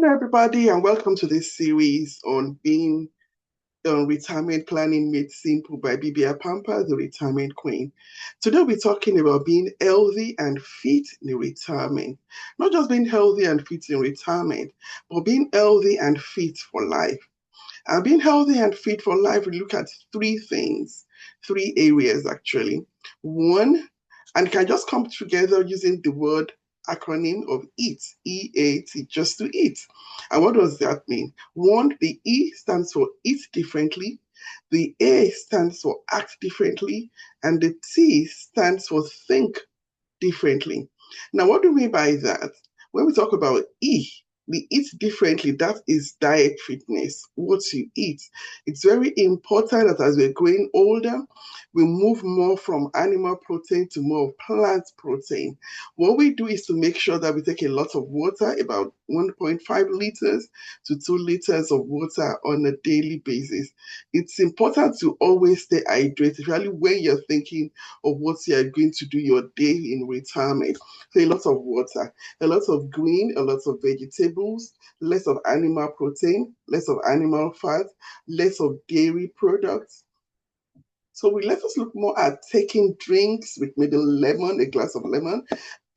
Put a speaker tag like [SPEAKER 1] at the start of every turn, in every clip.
[SPEAKER 1] Everybody, and welcome to this series on being on retirement planning made simple by Bibi Apampa, the retirement queen. Today, we're talking about being healthy and fit in retirement. Not just being healthy and fit in retirement, but being healthy and fit for life. And being healthy and fit for life, we look at three things, three areas actually. One, and can just come together using the word acronym of EAT, EAT, just to eat. And what does that mean? One, the E stands for eat differently, the A stands for act differently, and the T stands for think differently. Now, what do we mean by that? When we talk about E, we eat differently. That is diet fitness, what you eat. It's very important that as we're growing older, we move more from animal protein to more plant protein. What we do is to make sure that we take a lot of water, about 1.5 liters to 2 liters of water on a daily basis. It's important to always stay hydrated, especially when you're thinking of what you're going to do your day in retirement. So a lot of water, a lot of green, a lot of vegetables, less of animal protein, less of animal fat, less of dairy products. So we let us look more at taking drinks with maybe lemon, a glass of lemon,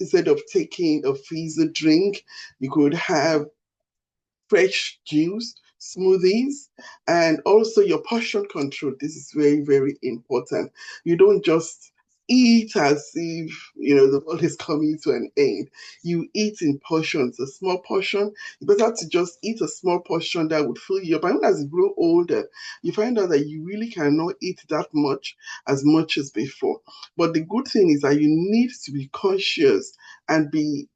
[SPEAKER 1] instead of taking a fizzy drink. You could have fresh juice, smoothies, and also your portion control. This is very, very important. You don't just eat as if the world is coming to an end. You eat in portions, a small portion. You better to just eat a small portion that would fill you up. And as you grow older, you find out that you really cannot eat that much as before. But the good thing is that you need to be conscious and be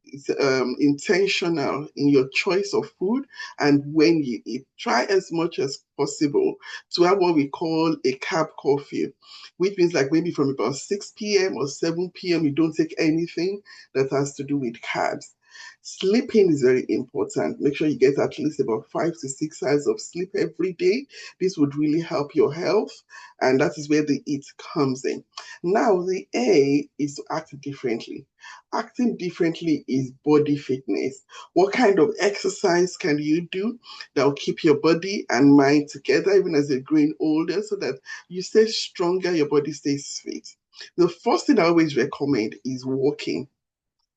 [SPEAKER 1] intentional in your choice of food and when you eat. Try as much as possible to have what we call a carb coffee, which means like maybe from about 6 p.m. or 7 p.m. you don't take anything that has to do with carbs. Sleeping is very important. Make sure you get at least about 5 to 6 hours of sleep every day. This would really help your health, and that is where the eat comes in. Now, the A is to act differently. Acting differently is body fitness. What kind of exercise can you do that will keep your body and mind together even as you're growing older so that you stay stronger, your body stays fit? The first thing I always recommend is walking.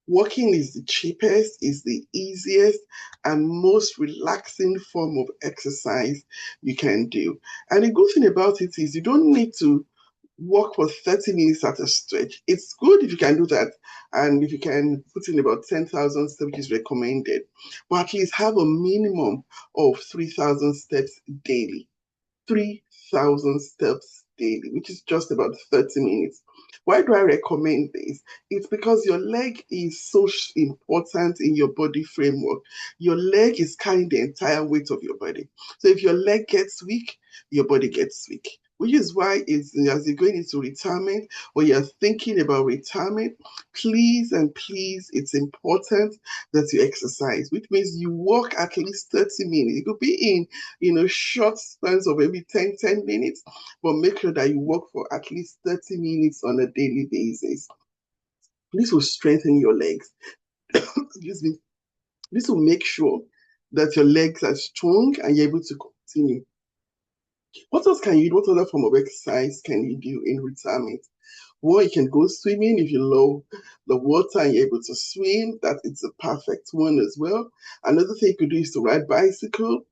[SPEAKER 1] Walking is the cheapest, is the easiest, and most relaxing form of exercise you can do. And the good thing about it is you don't need to walk for 30 minutes at a stretch. It's good if you can do that, and if you can put in about 10,000 steps, which is recommended, but at least have a minimum of 3,000 steps daily. 3,000 steps daily, which is just about 30 minutes. Why do I recommend this? It's because your leg is so important in your body framework. Your leg is carrying the entire weight of your body. So if your leg gets weak, your body gets weak. Which is why as you're going into retirement or you're thinking about retirement, please and please, it's important that you exercise, which means you walk at least 30 minutes. It could be in short spans of maybe 10 minutes, but make sure that you walk for at least 30 minutes on a daily basis. This will strengthen your legs. Excuse me. This will make sure that your legs are strong and you're able to continue. What else can you do? What other form of exercise can you do in retirement? Well, you can go swimming if you love the water and you're able to swim. That is a perfect one as well. Another thing you could do is to ride bicycle.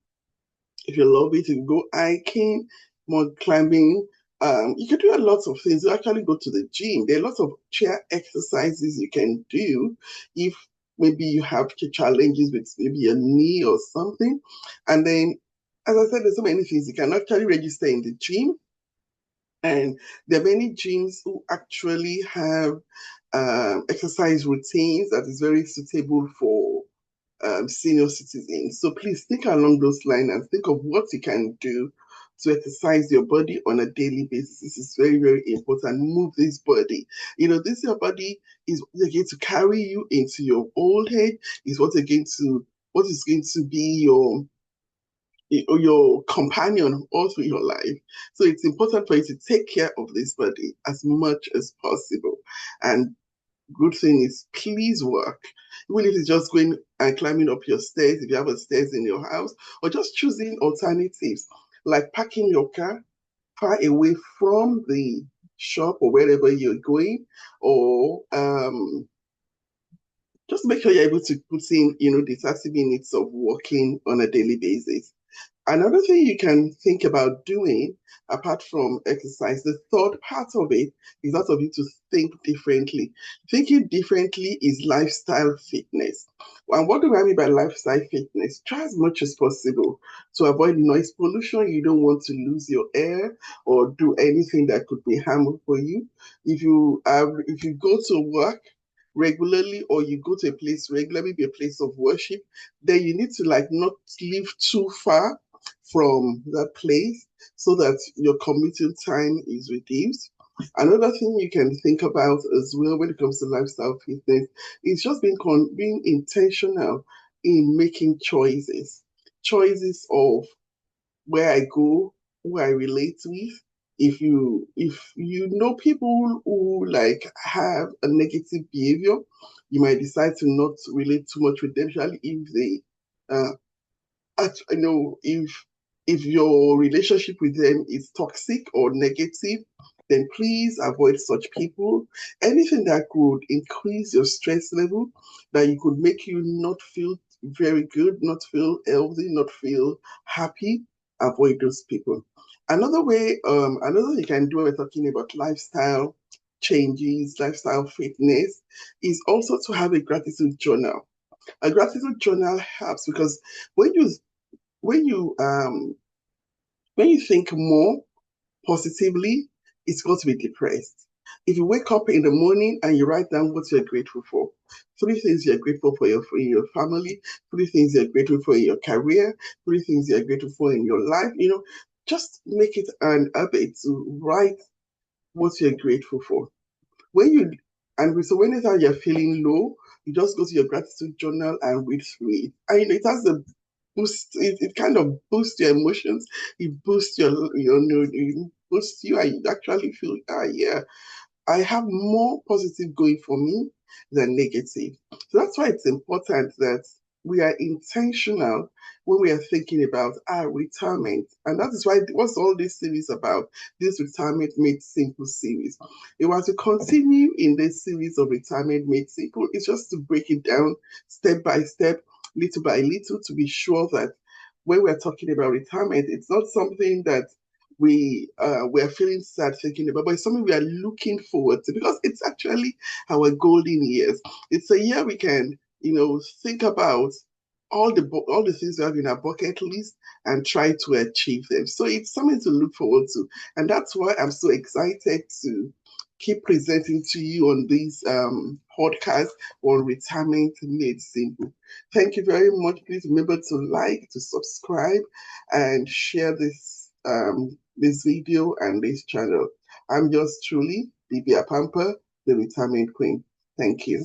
[SPEAKER 1] If you love it, you can go hiking, more climbing. You can do a lot of things. You actually go to the gym. There are lots of chair exercises you can do if maybe you have challenges with maybe a knee or something. And then, as I said, there's so many things. You can actually register in the gym. And there are many gyms who actually have exercise routines that is very suitable for senior citizens. So please think along those lines and think of what you can do to exercise your body on a daily basis. This is very, very important. Move this body. This your body is going to carry you into your old age, is what is going to be your companion all through your life. So it's important for you to take care of this body as much as possible. And good thing is please work. Even if it's just going and climbing up your stairs, if you have a stairs in your house, or just choosing alternatives like parking your car far away from the shop or wherever you're going, or just make sure you're able to put in, the 30 minutes of walking on a daily basis. Another thing you can think about doing, apart from exercise, the third part of it is that of you to think differently. Thinking differently is lifestyle fitness. And what do I mean by lifestyle fitness? Try as much as possible to avoid noise pollution. You don't want to lose your air or do anything that could be harmful for you. If you go to work regularly or you go to a place regularly, be a place of worship, then you need to like not live too far from that place so that your commuting time is reduced. Another thing you can think about as well when it comes to lifestyle fitness is just being intentional in making choices of where I go, who I relate with. If you know people who like have a negative behavior, you might decide to not relate too much with them, especially if they if your relationship with them is toxic or negative, then please avoid such people. Anything that could increase your stress level, that you could make you not feel very good, not feel healthy, not feel happy, avoid those people. Another thing you can do when we're talking about lifestyle changes, lifestyle fitness, is also to have a gratitude journal. A gratitude journal helps because when you when you um when you think more positively, it's going to be depressed. If you wake up in the morning and you write down what you're grateful for, three things you're grateful for your family, three things you're grateful for in your career, three things you're grateful for in your life, just make it an habit to write what you're grateful for. When you and so whenever you're feeling low, you just go to your gratitude journal and read through it. And it has a it kind of boosts your emotions, it boosts it boosts you, and you actually feel, yeah, I have more positive going for me than negative. So that's why it's important that we are intentional when we are thinking about our retirement. And that is why what's all this series about, this Retirement Made Simple series. It was to continue in this series of Retirement Made Simple. It's just to break it down step by step, little by little, to be sure that when we're talking about retirement, it's not something that we're feeling sad thinking about, but it's something we are looking forward to because it's actually our golden years. It's a year we can, think about all the things we have in our bucket list and try to achieve them. So it's something to look forward to, and that's why I'm so excited to keep presenting to you on this podcast on retirement made simple. Thank you very much. Please remember to like, to subscribe, and share this video and this channel. I'm yours truly, Bibi Apampa, the retirement queen. Thank you.